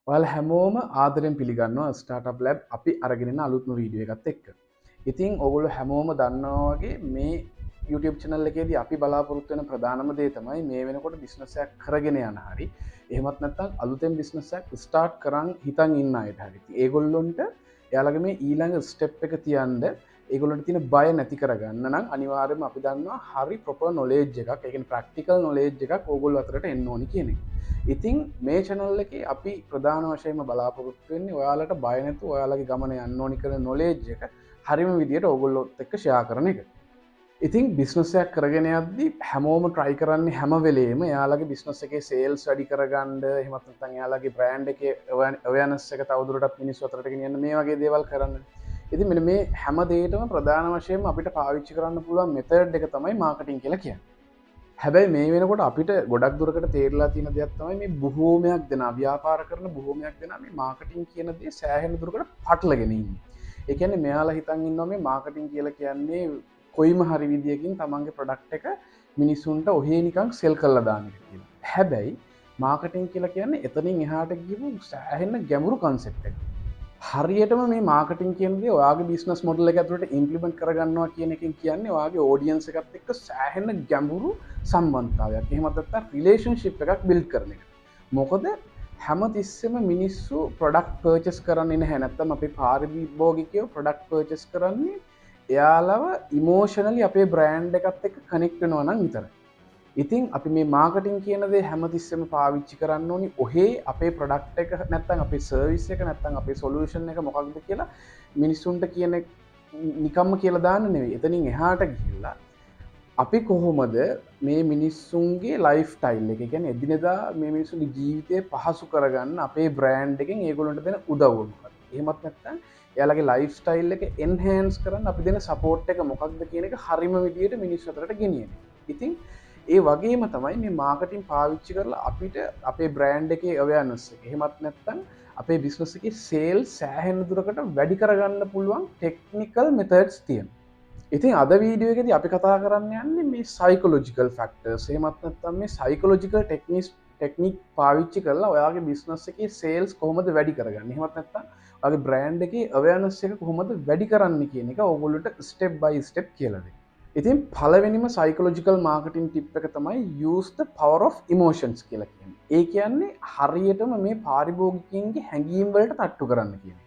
ඔයාලා හැමෝම ආදරෙන් පිළිගන්නවා ස්ටාර්ට්අප් ලැබ් අපි අරගෙන එන අලුත්ම වීඩියෝ එකත් එක්ක. ඉතින් ඔයගොල්ලෝ හැමෝම දන්නවා වගේ මේ YouTube channel එකේදී අපි බලාපොරොත්තු වෙන ප්‍රධානම දේ තමයි මේ වෙනකොට බිස්නස් එකක් කරගෙන යන හරි. එහෙමත් නැත්නම් අලුතෙන් බිස්නස් එකක් ස්ටාර්ට් කරන් හිතන් ඉන්න අයට හරි. ඒගොල්ලොන්ට එයාලගේ මේ ඊළඟ ස්ටෙප් එක තියන්න ඒගොල්ලන්ට තියෙන බය නැති කරගන්න නම් අනිවාර්යයෙන්ම අපි දන්නවා හරි ප්‍රොපර් නොලෙජ් එකක්, ඒ කියන්නේ ප්‍රැක්ටිකල් නොලෙජ් එකක් ඕගොල්ලෝ අතරට එන්න ඕනි කියන එක. ඉතින් මේ channel එකේ අපි ප්‍රධාන වශයෙන්ම බලාපොරොත්තු වෙන්නේ ඔයාලට බය නැතුව ඔයාලගේ ගමන යන්න ඕනි කරන නොලෙජ් එක හරිම විදියට ඕගොල්ලොත් එක්ක ෂෙයා කරන එක. ඉතින් බිස්නස් එකක් කරගෙන යද්දී හැමෝම try කරන්නේ හැම වෙලේම එයාලගේ බිස්නස් එකේ sales වැඩි කරගන්න, එහෙමත් නැත්නම් එයාලගේ brand එකේ awareness එක තවදුරටත් මිනිස්සු අතරට ගෙනියන්න මේ වගේ දේවල් කරන්න. ඉතින් මෙන්න මේ හැම දෙයකටම ප්‍රධාන වශයෙන්ම අපිට පාවිච්චි කරන්න පුළුවන් method එක තමයි marketing කියලා කියන්නේ. හැබැයි මේ වෙනකොට අපිට ගොඩක් දුරකට තේරලා තියෙන දෙයක් තමයි මේ බොහෝමයක් දෙනා ව්‍යාපාර කරන බොහෝමයක් දෙනා මේ මාකටිං කියන දේ සෑහෙන දුරකට පටලගෙන ඉන්නේ. ඒ කියන්නේ මෙයාලා හිතන් ඉන්නවා මේ මාකටිං කියලා කියන්නේ කොයිම හරි විදියකින් තමන්ගේ ප්‍රොඩක්ට් එක මිනිසුන්ට ඔහේ නිකන් සෙල් කරලා දාන එක කියලා. හැබැයි මාකටිං කියලා කියන්නේ එතනින් එහාට ගිහපු සෑහෙන ගැඹුරු කන්සෙප්ට් එකක්. හරියටම මේ මාර්කටිං කියන දේ ඔයාගේ බිස්නස් මොඩල් එක ඇතුළට ඉම්ප්ලිමන්ට් කරගන්නවා කියන එකෙන් කියන්නේ ඔයාගේ ඔඩියන්ස් එකත් එක්ක සෑහෙන ගැඹුරු සම්බන්ධතාවයක්. එහෙමත් නැත්නම් රිලේෂන්ෂිප් එකක් බිල්ඩ් කරන එක. මොකද හැමතිස්සෙම මිනිස්සු ප්‍රොඩක්ට් පර්චේස් කරන්නේ නැහැ. නැත්නම් අපේ පාරිභෝගිකයෝ ප්‍රොඩක්ට් පර්චේස් කරන්නේ එයාලව ඉමෝෂනලි අපේ බ්‍රෑන්ඩ් එකත් එක්ක කනෙක්ට් වෙනවා නම් විතරයි. ඉතින් අපි මේ මාර්කටිං කියන දේ හැමතිස්සෙම පාවිච්චි කරන්න ඕනි ඔහේ අපේ ප්‍රොඩක්ට් එක නැත්නම් අපේ සර්විස් එක නැත්නම් අපේ සොලියුෂන් එක මොකක්ද කියලා මිනිස්සුන්ට කියන නිකම්ම කියලා දාන්න නෙවෙයි. එතනින් එහාට ගිහිල්ලා අපි කොහොමද මේ මිනිස්සුන්ගේ ලයිෆ් ස්ටයිල් එක, කියන්නේ එදිනෙදා මේ මිනිස්සුන්ගේ ජීවිතය පහසු කරගන්න අපේ බ්‍රෑන්ඩ් එකෙන් ඒගොල්ලන්ට දෙන උදව්ව මොකක්ද? එහෙමත් නැත්නම් එයාලගේ ලයිෆ් ස්ටයිල් එක එන්හෑන්ස් කරන්න අපි දෙන සපෝට් එක මොකක්ද කියන එක හරිම විදියට මිනිස්සු අතරට ගෙනියන. ඉතින් ඒ වගේම තමයි මේ මාර්කටිං පාවිච්චි කරලා අපිට අපේ බ්‍රෑන්ඩ් එකේ අවයර්නස් එක, එහෙමත් නැත්නම් අපේ බිස්නස් එකේ සේල්ස් සෑහෙන දුරකට වැඩි කරගන්න පුළුවන් ටෙක්නිකල් මෙතඩ්ස් තියෙනවා. ඉතින් අද වීඩියෝ එකේදී අපි කතා කරන්න යන්නේ මේ සයිකොලොජිකල් ෆැක්ටර්ස්, එහෙමත් නැත්නම් මේ සයිකොලොජිකල් ටෙක්නික් පාවිච්චි කරලා ඔයාගේ බිස්නස් එකේ සේල්ස් කොහොමද වැඩි කරගන්නේ, එහෙමත් නැත්නම් ඔයාගේ බ්‍රෑන්ඩ් එකේ අවයර්නස් එක කොහොමද වැඩි කරන්නේ කියන එක ඕගොල්ලන්ට ස්ටෙප් බයි ස්ටෙප් කියලා දෙන්න. ඉතින් පළවෙනිම සයිකොලොජිකල් මාර්කටිං ටිප් එක තමයි use the power of emotions කියලා කියන්නේ. ඒ කියන්නේ හරියටම මේ පාරිභෝගිකයන්ගේ හැඟීම් වලට තට්ටු කරන්න කියන එක.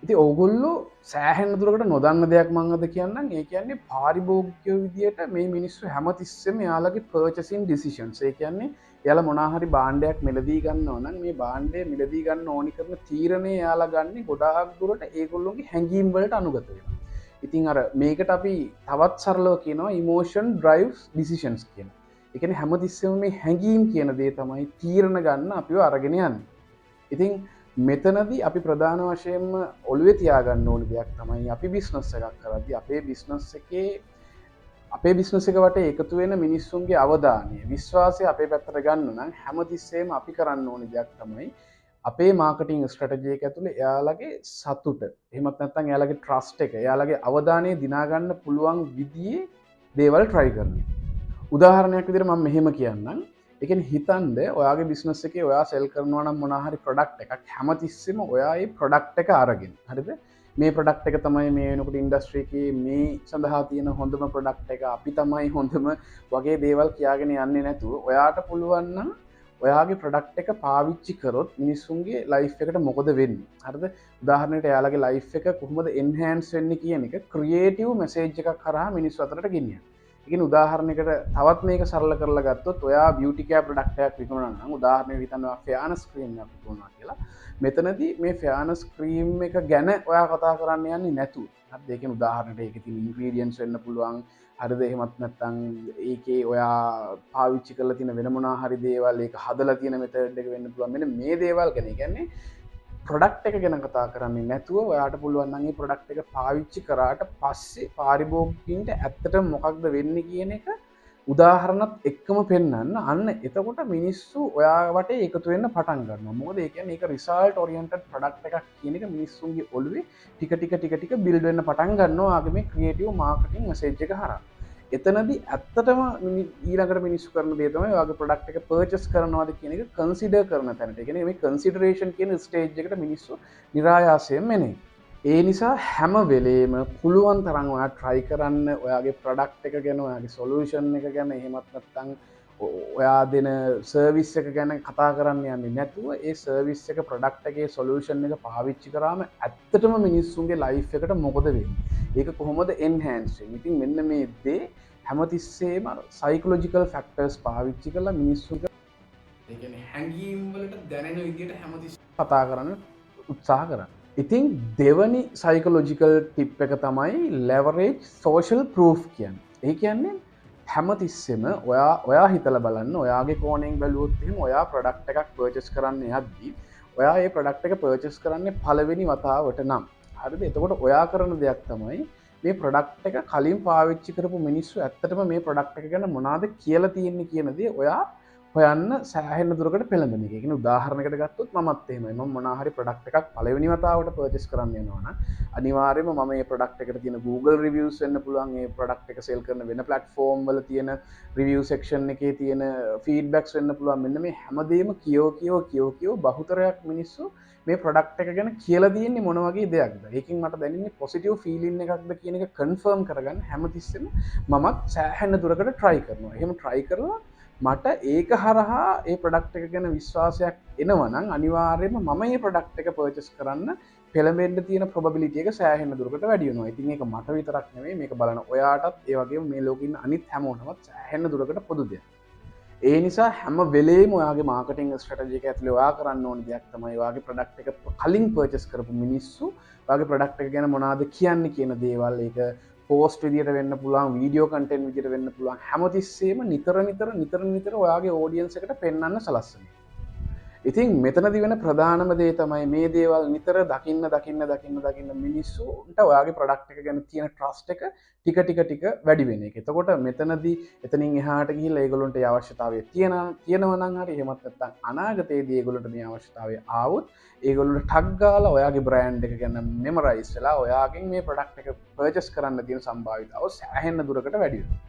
ඉතින් ඕගොල්ලෝ සෑහෙන දුරකට නොදන්න දෙයක් මම අද කියන්නම්. ඒ කියන්නේ පාරිභෝගිකයෝ විදියට මේ මිනිස්සු හැමතිස්සෙම යාළගේ purchasing decisions, ඒ කියන්නේ එයාලා මොනවා හරි භාණ්ඩයක් මිලදී ගන්නවා නම් මේ භාණ්ඩය මිලදී ගන්න ඕනි කරන තීරණය එයාලා ගන්නේ ගොඩාක් දුරට ඒගොල්ලෝගේ හැඟීම් වලට අනුගත වෙනවා. ඉතින් අර මේකට අපි තවත් සරලව කියනවා emotion drives decisions කියන. ඒ කියන්නේ හැමතිස්සෙම මේ හැඟීම් කියන දේ තමයි තීරණ ගන්න අපිව අරගෙන යන්නේ. ඉතින් මෙතනදී අපි ප්‍රධාන වශයෙන්ම ඔළුවේ තියාගන්න ඕන දෙයක් තමයි අපි බිස්නස් එකක් කරද්දී අපේ බිස්නස් එක වටේ එකතු වෙන මිනිස්සුන්ගේ අවධානය, විශ්වාසය අපේ පැත්තට ගන්න නම් හැමතිස්සෙම අපි කරන්න ඕන දෙයක් තමයි අපේ මාර්කටිං ස්ට්‍රැටජි එක ඇතුලේ එයාලගේ සතුට, එහෙමත් නැත්නම් එයාලගේ ට්‍රස්ට් එක, එයාලගේ අවධානය දිනා ගන්න පුළුවන් විදිහේ දේවල් try කරනවා. උදාහරණයක් විදිහට මම මෙහෙම කියන්නම්. ඒ කියන්නේ හිතන්න ඔයාගේ බිස්නස් එකේ ඔයා සෙල් කරනවා නම් මොනවා හරි ප්‍රොඩක්ට් එකක්, හැමතිස්සෙම ඔයා ඒ ප්‍රොඩක්ට් එක අරගෙන, හරිද? මේ ප්‍රොඩක්ට් එක තමයි මේ වෙනකොට ඉන්ඩස්ට්‍රි එකේ මේ සඳහා තියෙන හොඳම ප්‍රොඩක්ට් එක, අපි තමයි හොඳම වගේ දේවල් කියාගෙන යන්නේ නැතුව ඔයාට පුළුවන් නම් ඔයාගේ ප්‍රොඩක්ට් එක පාවිච්චි කරොත් මිනිස්සුන්ගේ ලයිෆ් එකට මොකද වෙන්නේ? හරිද? උදාහරණයකට එයාලගේ ලයිෆ් එක කොහොමද එන්හෑන්ස් වෙන්නේ කියන එක ක්‍රියේටිව් මෙසේජ් එකක් කරා මිනිස්සු අතරට ගෙනියන්න. ඉතින් උදාහරණයකට තවත් මේක සරල කරලා ගත්තොත් ඔයා බියුටි කෙයාර් ප්‍රොඩක්ට් එකක් විකුණනවා නම් උදාහරණයක් හිතන්න ඔයා ෆෙයානස් ක්‍රීම් එකක් විකුණනවා කියලා. මෙතනදී මේ ෆෙයානස් ක්‍රීම් එක ගැන ඔයා කතා කරන්න යන්නේ නැතුව, හරිද? ඒ කියන්නේ උදාහරණයට ඒකේ තියෙන ඉන්ග්‍රීඩියන්ට්ස් වෙන්න පුළුවන්, හරිද? එහෙමත් නැත්නම් ඒකේ ඔයා පාවිච්චි කරලා තියෙන වෙන මොනවා හරි දේවල්, ඒක හදලා තියෙන මෙතඩ් එක වෙන්න පුළුවන්. මෙන්න මේ දේවල් ගැන, ඒ කියන්නේ ප්‍රොඩක්ට් එක ගැන කතා කරන්නේ නැතුව ඔයාට පුළුවන් නම් මේ ප්‍රොඩක්ට් එක පාවිච්චි කරාට පස්සේ පාරිභෝගිකයින්ට ඇත්තටම මොකක්ද වෙන්නේ කියන එක උදාහරණත් එක්කම පෙන්වන්න. අන්න එතකොට මිනිස්සු ඔයා වටේ එකතු වෙන්න පටන් ගන්නවා. මොකද ඒ කියන්නේ ඒක රිසල්ට් ඔරියන්ටඩ් ප්‍රොඩක්ට් එකක් කියන එක මිනිස්සුන්ගේ ඔළුවේ ටික ටික බිල්ඩ් වෙන්න පටන් ගන්නවා ආගේ මේ ක්‍රියේටිව් මාර්කටිං මෙසේජ් එක හරහා. එතනදී ඇත්තටම ඊළඟට මිනිස්සු කරන දේ තමයි ඔයාගේ ප්‍රොඩක්ට් එක පර්චේස් කරනවාද කියන එක කන්සිඩර් කරන තැනට. ඒ කියන්නේ මේ කන්සිඩරේෂන් කියන ස්ටේජ් එකට මිනිස්සු નિરાයාසයෙන්ම එන්නේ. ඒ නිසා හැම වෙලේම පුළුවන් තරම් ඔයා try කරන්න ඔයාගේ ප්‍රොඩක්ට් එක ගැන, ඔයාගේ සොලියුෂන් එක ගැන, එහෙමත් නැත්නම් ඔයා දෙන සර්විස් එක ගැන කතා කරන්න යන්නේ නැතුව ඒ සර්විස් එක, ප්‍රොඩක්ට් එකේ සොලියුෂන් එක පාවිච්චි කරාම ඇත්තටම මිනිස්සුන්ගේ ලයිෆ් එකට මොකද වෙන්නේ? ඒක කොහොමද එන්හෑන්ස් වෙන්නේ? ඉතින් මෙන්න මේ දේ හැමතිස්සේම සයිකොලොජිකල් ෆැක්ටර්ස් පාවිච්චි කරලා මිනිස්සුන්ට ඒ කියන්නේ හැඟීම් වලට දැනෙන විදිහට හැමතිස්සෙම කතා කරන්න උත්සාහ කරන්න. ඉතින් දෙවනි සයිකොලොජිකල් ටිප් එක තමයි leverage social proof කියන්නේ. ඒ කියන්නේ හැමතිස්සෙම ඔයා හිතලා බලන්න, ඔයාගේ කෝණයෙන් බැලුවොත් එහෙම ඔයා ප්‍රොඩක්ට් එකක් පර්චේස් කරන්න යද්දී ඔයා ඒ ප්‍රොඩක්ට් එක පර්චේස් කරන්නේ පළවෙනි වතාවට නම්. හරිද? එතකොට ඔයා කරන දෙයක් තමයි මේ ප්‍රොඩක්ට් එක කලින් පාවිච්චි කරපු මිනිස්සු ඇත්තටම මේ ප්‍රොඩක්ට් එක ගැන මොනවද කියලා තියෙන්නේ කියන දේ ඔයා හොයන්න සෑහෙන දුරකට පෙළඹෙන එක. ඒ කියන්නේ උදාහරණයකට ගත්තොත් මමත් එහෙමයි. මම මොනවා හරි ප්‍රොඩක්ට් එකක් පළවෙනි වතාවට පර්චේස් කරන්න යනවා නම් අනිවාර්යයෙන්ම මම මේ ප්‍රොඩක්ට් එකට තියෙන Google reviews වෙන්න පුළුවන්, මේ ප්‍රොඩක්ට් එක සෙල් කරන වෙන platform වල තියෙන review section එකේ තියෙන feedbacks වෙන්න පුළුවන්. මෙන්න මේ හැමදේම කියෝ බහුතරයක් මිනිස්සු මේ ප්‍රොඩක්ට් එක ගැන කියලා තියෙන්නේ මොන වගේ දෙයක්ද? ඒකෙන් මට දැනෙන්නේ පොසිටිව් ෆීලිං එකක්ද කියන එක කන්ෆර්ම් කරගන්න හැමතිස්සෙම මමත් සෑහෙන දුරකට try කරනවා. එහෙම try කරලා මට ඒක හරහා ඒ ප්‍රොඩක්ට් එක ගැන විශ්වාසයක් එනවා නම් අනිවාර්යයෙන්ම මම මේ ප්‍රොඩක්ට් එක පර්චේස් කරන්න පෙළඹෙන්න තියෙන probability එක සෑහෙන දුරකට වැඩි වෙනවා. ඉතින් ඒක මට විතරක් නෙමෙයි, මේක බලන ඔයාටත් ඒ වගේම මේ ලෝකේ ඉන්න අනිත් හැමෝටමත් සෑහෙන දුරකට පොදු දෙයක්. ඒ නිසා හැම වෙලේම ඔයාගේ මාකටිං ස්ට්‍රැටජි එක ඇතුලේ ඔයා කරන්න ඕන දෙයක් තමයි ඔයාගේ ප්‍රොඩක්ට් එක කලින් පර්චේස් කරපු මිනිස්සු ඔයාගේ ප්‍රොඩක්ට් එක ගැන මොනවද කියන්නේ කියන දේවල්, ඒක පෝස්ට් විදියට වෙන්න පුළුවන්, වීඩියෝ කන්ටෙන්ට් විදියට වෙන්න පුළුවන්, හැමතිස්සෙම නිතර ඔයාගේ ඔඩියන්ස් එකට පෙන්වන්න සලස්සන. ඉතින් මෙතනදි වෙන ප්‍රධානම දේ තමයි මේ දේවල් නිතර දකින්න මිනිස්සුන්ට ඔයාගේ ප්‍රොඩක්ට් එක ගැන තියෙන ට්‍රස්ට් එක ටික වැඩි වෙන එක. එතකොට මෙතනදී එතනින් එහාට ගිහිල්ලා ඒගොල්ලන්ට ඒ අවශ්‍යතාවය තියෙනවා නම් හරි, එහෙමත් නැත්නම් අනාගතයේදී ඒගොල්ලන්ට මේ අවශ්‍යතාවය ආවොත් ඒගොල්ලන්ට ටග් ගාලා ඔයාගේ බ්‍රෑන්ඩ් එක ගැන මෙමරයිස් වෙලා ඔයාගෙන් මේ ප්‍රොඩක්ට් එක පර්චේස් කරන්න තියෙන සම්භාවිතාව සෑහෙන දුරකට වැඩි වෙනවා.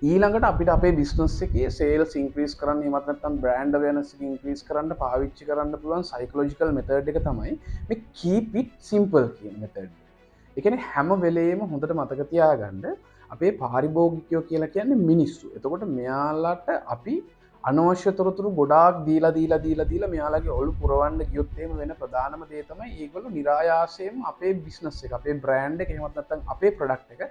ඊළඟට අපිට අපේ බිස්නස් එකේ සේල්ස් ඉන්ක්‍රීස් කරන්න, එහෙමත් නැත්නම් බ්‍රෑන්ඩ් අවේර්නස් එක ඉන්ක්‍රීස් කරන්න පාවිච්චි කරන්න පුළුවන් සයිකොලොජිකල් මෙතඩ් එක තමයි මේ keep it simple කියන මෙතඩ් එක. ඒ කියන්නේ හැම වෙලේම හොඳට මතක තියාගන්න අපේ පාරිභෝගිකයෝ කියලා කියන්නේ මිනිස්සු. එතකොට මෙයාලට අපි අනවශ්‍ය තොරතුරු ගොඩාක් දීලා මෙයාලගේ ඔලු පුරවන්න ගියොත් එහෙම වෙන ප්‍රධානම දේ තමයි ඒගොල්ලෝ નિરાයාසයෙන්ම අපේ බිස්නස් එක, අපේ බ්‍රෑන්ඩ් එක, එහෙමත් නැත්නම් අපේ ප්‍රොඩක්ට් එක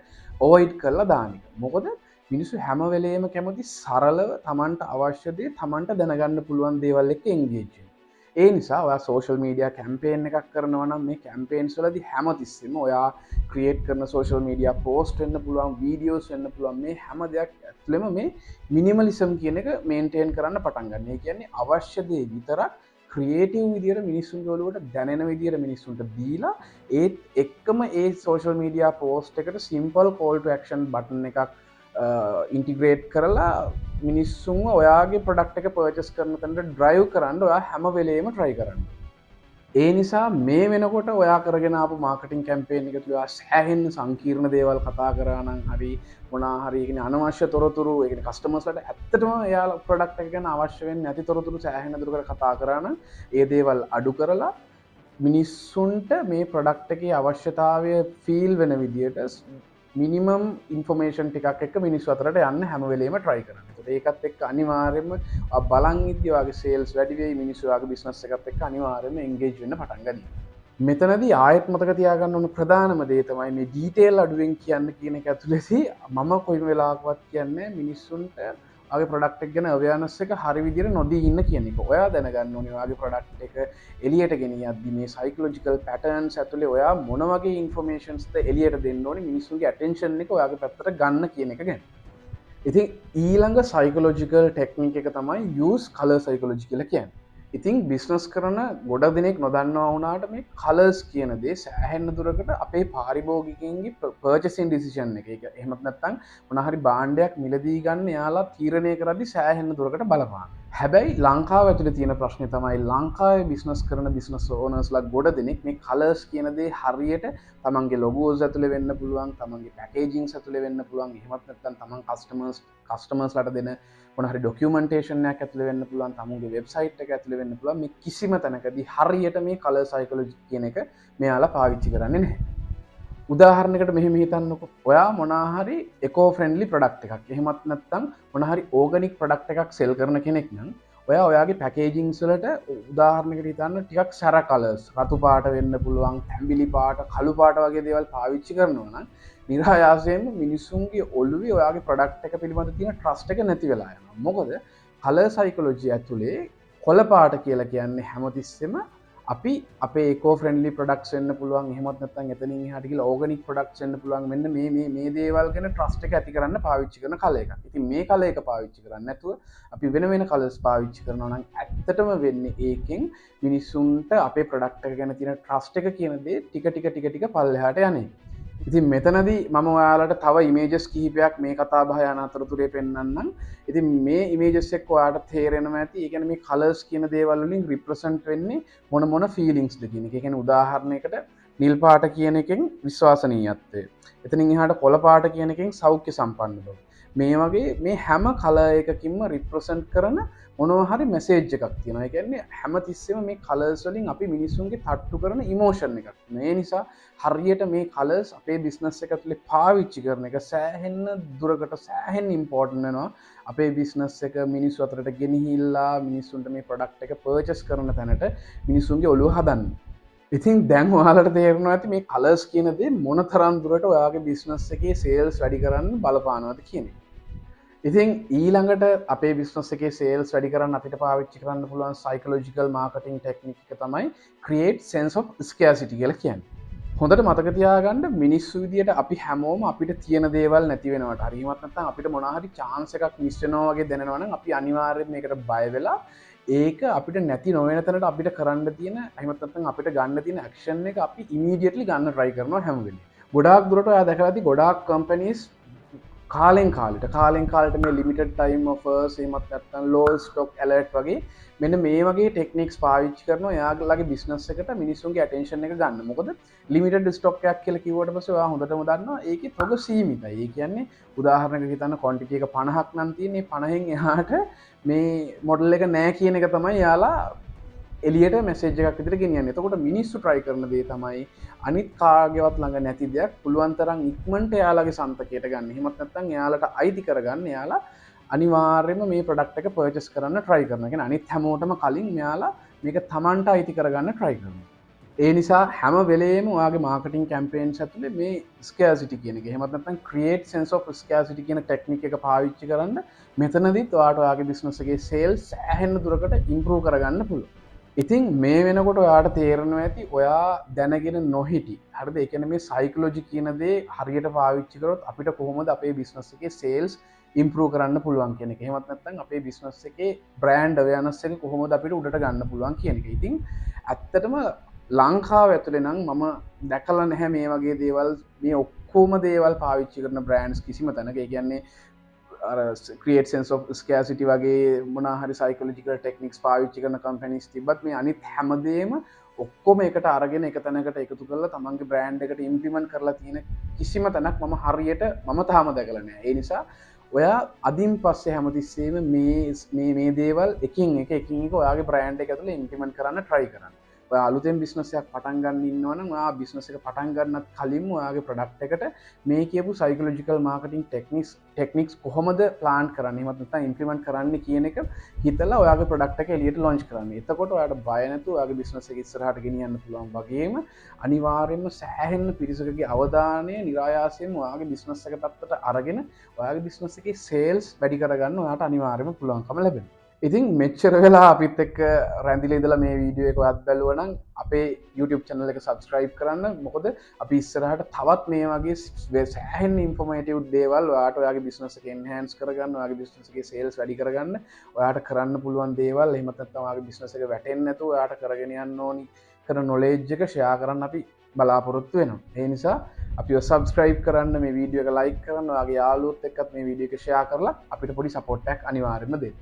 අවොයිඩ් කරලා දාන එක. මොකද මිනිස්සු හැම වෙලේම කැමති සරලව තමන්ට අවශ්‍ය දේ තමන්ට දැනගන්න පුළුවන් දේවල් එක්ක එන්ගේජ් වෙන්න. ඒ නිසා ඔයා සෝෂල් මීඩියා කැම්පේන් එකක් කරනවා නම් මේ කැම්පේන්ස් වලදී හැමතිස්සෙම ඔයා ක්‍රියේට් කරන සෝෂල් මීඩියා පෝස්ට් වෙන්න පුළුවන්, වීඩියෝස් වෙන්න පුළුවන්, මේ හැම දෙයක් ඇතුළෙම මේ මිනිමලිසම් කියන එක මේන්ටේන් කරන්න පටන් ගන්න. ඒ කියන්නේ අවශ්‍ය දේ විතරක් ක්‍රියේටිව් විදියට මිනිස්සුන්ගේ ඔළුවට දැනෙන විදියට මිනිස්සුන්ට දීලා ඒත් එක්කම ඒ සෝෂල් මීඩියා පෝස්ට් එකට සිම්පල් කෝල් ටු ඇක්ෂන් බටන් එකක් ඉන්ටිග්‍රේට් කරලා මිනිස්සුන්ව ඔයාගේ ප්‍රොඩක්ට් එක පර්චේස් කරන තැනට ඩ්‍රයිව් කරන්න ඔයා හැම වෙලේම try කරන්න. ඒ නිසා මේ වෙනකොට ඔයා කරගෙන ආපු මාකටිං කැම්පේන් එක තුල ඔයා සෑහෙන සංකීර්ණ දේවල් කතා කරා නම් හරි, මොනවා හරි කියන්නේ අනවශ්‍ය තොරතුරු, ඒ කියන්නේ කස්ටමර්ස්ලාට ඇත්තටම එයාලා ප්‍රොඩක්ට් එක ගැන අවශ්‍ය වෙන්නේ නැති තොරතුරු සෑහෙන දුරකට කතා කරා නම් ඒ දේවල් අඩු කරලා මිනිස්සුන්ට මේ ප්‍රොඩක්ට් එකේ අවශ්‍යතාවය ෆීල් වෙන විදියට මිනිමම් ඉන්ෆෝමේෂන් ටිකක් එක්ක මිනිස්සු අතරට යන්න හැම වෙලේම try කරන්න. ඒකත් එක්ක අනිවාර්යයෙන්ම බලන් ඉද්දි ඔයාගේ සේල්ස් වැඩි වෙයි, මිනිස්සු ඔයාගේ බිස්නස් එකත් එක්ක අනිවාර්යයෙන්ම එන්ගේජ් වෙන්න පටන් ගන්නවා. මෙතනදී ආයෙත් මතක තියාගන්න ඕන ප්‍රධානම දේ තමයි මේ ඩීටේල් අඩුවෙන් කියන්න කියන එක ඇතුළතදී මම කොයි වෙලාවකවත් කියන්නේ මිනිස්සුන්ට ඔයාගේ ප්‍රොඩක්ට් එක ගැන අවයර්නස් එක හරි විදිහට නොදී ඉන්න කියන එක. ඔයා දැනගන්න ඕනේ ඔයාගේ ප්‍රොඩක්ට් එක එළියට ගෙනියද්දි මේ සයිකොලොජිකල් පැටර්න්ස් ඇතුලේ ඔයා මොන වගේ ඉන්ෆෝමේෂන්ස්ද එළියට දෙන්න ඕනේ මිනිස්සුන්ගේ ඇටෙන්ෂන් එක ඔයාගේ පැත්තට ගන්න කියන එක ගැන. ඉතින් ඊළඟ සයිකොලොජිකල් ටෙක්නික් එක තමයි use color psychology කියලා කියන්නේ. ඉතින් බිස්නස් කරන ගොඩ දෙනෙක් නොදන්නවා වුණාට මේ කලර්ස් කියන දේ සෑහෙන දුරකට අපේ පාරිභෝගිකයන්ගේ පර්චේසින් ඩිසිෂන් එක. ඒක එහෙමත් නැත්නම් මොන හරි භාණ්ඩයක් මිලදී ගන්න යාලා තීරණය කරද්දි සෑහෙන දුරකට බලපාන. හැබැයි ලංකාව ඇතුළේ තියෙන ප්‍රශ්නේ තමයි ලංකාවේ බිස්නස් කරන බිස්නස් ඕනර්ස්ලා ගොඩ දෙනෙක් මේ කලර්ස් කියන දේ හරියට තමන්ගේ ලොගෝස් ඇතුළේ වෙන්න පුළුවන්, තමන්ගේ පැකේජින්ග්ස් ඇතුළේ වෙන්න පුළුවන්, එහෙමත් නැත්නම් තමන් කස්ටමර්ස්ලාට දෙන මොන හරි ඩොකියුමන්ටේෂන් එකක් ඇතුළේ වෙන්න පුළුවන්, තමන්ගේ වෙබ්සයිට් එක ඇතුළේ වෙන්න පුළුවන්. මේ කිසිම තැනකදී හරියට මේ කලර් සයිකොලොජි කියන එක මෙයාලා පාවිච්චි කරන්නේ නැහැ. උදාහරණයකට මෙහෙම හිතන්නකො, ඔයා මොනාහරි එකෝ ෆ්‍රෙන්ඩ්ලි ප්‍රොඩක්ට් එකක්, එහෙමත් නැත්නම් මොනහරි ඕගනික් ප්‍රොඩක්ට් එකක් සෙල් කරන කෙනෙක් නම් ඔයා ඔයාගේ පැකේජින්ග්ස් වලට උදාහරණයකට හිතන්න ටිකක් සැර කලර්ස්, රතු පාට වෙන්න පුළුවන්, තැඹිලි පාට, කළු පාට වගේ දේවල් පාවිච්චි කරනවා නම් නිරායාසයෙන්ම මිනිස්සුන්ගේ ඔළුවේ ඔයාගේ ප්‍රොඩක්ට් එක පිළිබඳ තියෙන ට්‍රස්ට් එක නැති වෙලා යනවා. මොකද කලර් සයිකොලොජි ඇතුලේ කොළ පාට කියලා කියන්නේ හැමතිස්සෙම අපි අපේ ඒකෝ ෆ්‍රෙන්ඩ්ලි ප්‍රොඩක්ට්ස් වෙන්න පුළුවන්, එහෙමත් නැත්නම් එතනින් එහාට ගිහලා ඕගනික් ප්‍රොඩක්ට්ස් වෙන්න පුළුවන්. මෙන්න මේ දේවල් ගැන ට්‍රස්ට් එක ඇති කරන්න පාවිච්චි කරන කලර් එකක්. ඉතින් මේ කලර් එක පාවිච්චි කරන්නේ නැතුව අපි වෙන වෙන කලර්ස් පාවිච්චි කරනවා නම් ඇත්තටම වෙන්නේ ඒකෙන් මිනිස්සුන්ට අපේ ප්‍රොඩක්ට් එක ගැන තියෙන ට්‍රස්ට් එක කියන දේ ටික පල්ලෙහාට යන්නේ. ඉතින් මෙතනදී මම ඔයාලට තව ඉමේජස් කිහිපයක් මේ කතාබහ යන අතරතුරේ පෙන්වන්නම්. ඉතින් මේ ඉමේජස් එක්ක ඔයාලට තේරෙනවා ඇති ඒ කියන්නේ මේ කලර්ස් කියන දේවල් වලින් රිප්‍රසන්ට් වෙන්නේ මොන ෆීලිංග්ස්ද කියන එක. ඒ කියන්නේ උදාහරණයකට නිල් පාට කියන එකෙන් විශ්වාසනීයත්වය. එතනින් එහාට කොළ පාට කියන එකෙන් සෞඛ්‍ය සම්පන්න බව. මේ වගේ මේ හැම කලර් එකකින්ම රිප්‍රසන්ට් කරන මොනවා හරි මැසේජ් එකක් තියෙනවා. ඒ කියන්නේ හැමතිස්සෙම මේ කලර්ස් වලින් අපි මිනිස්සුන්ගේ තට්ටු කරන ඉමෝෂන් එකක්. මේ නිසා හරියට මේ කලර්ස් අපේ බිස්නස් එක ඇතුලේ පාවිච්චි කරන එක සෑහෙන්න දුරකට සෑහෙන්න ඉම්පෝටන්ට් වෙනවා. අපේ බිස්නස් එක මිනිස්සු අතරට ගෙනහිල්ලා මිනිස්සුන්ට මේ ප්‍රොඩක්ට් එක පර්චේස් කරන තැනට මිනිස්සුන්ගේ ඔළුව හදන්න. ඉතින් දැන් ඔයාලට තේරෙනවා ඇති මේ කලර්ස් කියන දේ මොනතරම් දුරට ඔයාගේ බිස්නස් එකේ සේල්ස් වැඩි කරන්න බලපානවද කියන එක. ඉතින් ඊළඟට අපේ බිස්නස් එකේ සේල්ස් වැඩි කරන්න අපිට පාවිච්චි කරන්න පුළුවන් සයිකොලොජිකල් මාකටිං ටෙක්නික් එක තමයි create sense of scarcity කියලා කියන්නේ. හොඳට මතක තියාගන්න මිනිස්සු විදියට අපි හැමෝම අපිට තියෙන දේවල් නැති වෙනවට හරිමත් නැත්නම් අපිට මොනවා හරි chance එකක් මිස් වෙනවා වගේ දැනෙනවා නම් අපි අනිවාර්යයෙන් මේකට බය වෙලා ඒක අපිට නැති නොවන තැනට අපිට කරන්න තියෙන එහෙමත් නැත්නම් අපිට ගන්න තියෙන ඇක්ෂන් එක අපි ඉමීඩියට්ලි ගන්න try කරනවා හැම වෙලේම. ගොඩාක් දුරට ඔයා දැකලා ඇති ගොඩාක් කම්පැනිස් කාලෙන් කාලට මේ ලිමිටඩ් ටයිම් ඔෆර්ස් එහෙමත් නැත්නම් ලෝ ස්ටොක් ඇලර්ට් වගේ මෙන්න මේ වගේ ටෙක්නික්ස් පාවිච්චි කරනවා එයාලගේ බිස්නස් එකට මිනිස්සුන්ගේ ඇටෙන්ෂන් එක ගන්න. මොකද ලිමිටඩ් ස්ටොක් එකක් කියලා කිව්වට පස්සේ ඔයා හොඳටම දන්නවා ඒකේ ප්‍රොග සීමිතයි. ඒ කියන්නේ උදාහරණයකට හිතන්න ක්වොන්ටිටි එක 50ක් නම් තියෙන්නේ 50න් එහාට මේ මොඩල් එක නෑ කියන එක තමයි යාලා එලියට මැසේජ් එකක් විදිහට ගෙනියන්නේ. එතකොට මිනිස්සු try කරන දේ තමයි අනිත් කාගේවත් ළඟ නැති දෙයක් පුළුවන් තරම් ඉක්මනට එයාලගේ සන්තකයට ගන්න. එහෙමත් නැත්නම් එයාලට අයිති කරගන්න එයාලා අනිවාර්යයෙන්ම මේ ප්‍රොඩක්ට් එක පර්චේස් කරන්න try කරනවා. කියන්නේ අනිත් හැමෝටම කලින් මෙයාලා මේක Tamanට අයිති කරගන්න try කරනවා. ඒ නිසා හැම වෙලේම ඔයාගේ මාකටිං කැම්පේන්ස් ඇතුලේ මේ ස්කෑසිටි කියන එක එහෙමත් නැත්නම් create sense of scarcity කියන ටෙක්නික් එක පාවිච්චි කරන්න මෙතනදිත් ඔයාට ඔයාගේ බිස්නස් එකේ sales සෑහෙන දුරකට improve කරගන්න පුළුවන්. ඉතින් මේ වෙනකොට ඔයාට තේරෙනවා ඇති ඔයා දැනගෙන නොහිටි. හරිද? ඒ කියන්නේ මේ සයිකොලොජි කියන දේ හරියට පාවිච්චි කරොත් අපිට කොහොමද අපේ බිස්නස් එකේ sales improve කරන්න පුළුවන් කියන එක. එහෙමත් නැත්නම් අපේ බිස්නස් එකේ brand awareness එක කොහොමද අපිට උඩට ගන්න පුළුවන් කියන එක. ඉතින් ඇත්තටම ලංකාව ඇතුලේ නම් මම දැකලා නැහැ මේ වගේ දේවල් මේ ඔක්කොම දේවල් පාවිච්චි කරන බ්‍රෑන්ඩ්ස් කිසිම තැනක. ඒ කියන්නේ create sense of scarcity වගේ මොනවා හරි psychological techniques පාවිච්චි කරන companies තිබ්බත් මේ අනිත් හැමදේම ඔක්කොම එකට අරගෙන එක තැනකට එකතු කරලා තමන්ගේ brand එකට implement කරලා තියෙන කිසිම තැනක් මම හරියට මම තාම දැකලා නැහැ. ඒ නිසා ඔයා අදින් පස්සේ හැමතිස්සෙම මේ දේවල් එකින් එක ඔයාගේ brand එක ඇතුලේ implement කරන්න try කරන්න. ඔයා අලුතෙන් බිස්නස් එකක් පටන් ගන්න ඉන්නවා නම් ඔයා බිස්නස් එක පටන් ගන්නත් කලින්ම ඔයාගේ ප්‍රොඩක්ට් එකට මේ කියපු සයිකොලොජිකල් මාකටිං ටෙක්නික්ස් කොහොමද ප්ලාන් කරන්නේ එහෙමත් නැත්නම් ඉම්ප්ලිමන්ට් කරන්න කියන එක හිතලා ඔයාගේ ප්‍රොඩක්ට් එක එළියට ලොන්ච් කරන්න. එතකොට ඔයාට බය නැතුව ඔයාගේ බිස්නස් එක ඉස්සරහට ගෙනියන්න පුළුවන්. වගේම අනිවාර්යයෙන්ම සෑහෙන පිරිසකගේ අවධානය නිරායාසයෙන් ඔයාගේ බිස්නස් එක පැත්තට අරගෙන ඔයාගේ බිස්නස් එකේ සේල්ස් වැඩි කරගන්න ඔයාට අනිවාර්යයෙන්ම පුළුවන්කම ලැබෙනවා. ඉතින් මෙච්චර වෙලා අපිත් එක්ක රැඳිලා ඉඳලා මේ වීඩියෝ එක ඔයත් බැලුවා නම් අපේ YouTube channel එක subscribe කරන්න. මොකද අපි ඉස්සරහට තවත් මේ වගේ සෑහෙන informative දේවල් ඔයාට ඔයාගේ business එක enhance කරගන්න, ඔයාගේ business එකේ sales වැඩි කරගන්න, ඔයාට කරන්න පුළුවන් දේවල් එහෙම නැත්නම් ඔයාගේ business එක වැටෙන්නේ නැතුව ඔයාට කරගෙන යන්න ඕනි කරන knowledge එක share කරන්න අපි බලාපොරොත්තු වෙනවා. ඒ නිසා අපිව subscribe කරන්න, මේ වීඩියෝ එක like කරන්න, ඔයාගේ යාළුවොත් එක්කත් මේ වීඩියෝ එක share කරලා අපිට පොඩි support එකක් අනිවාර්යයෙන්ම දෙන්න.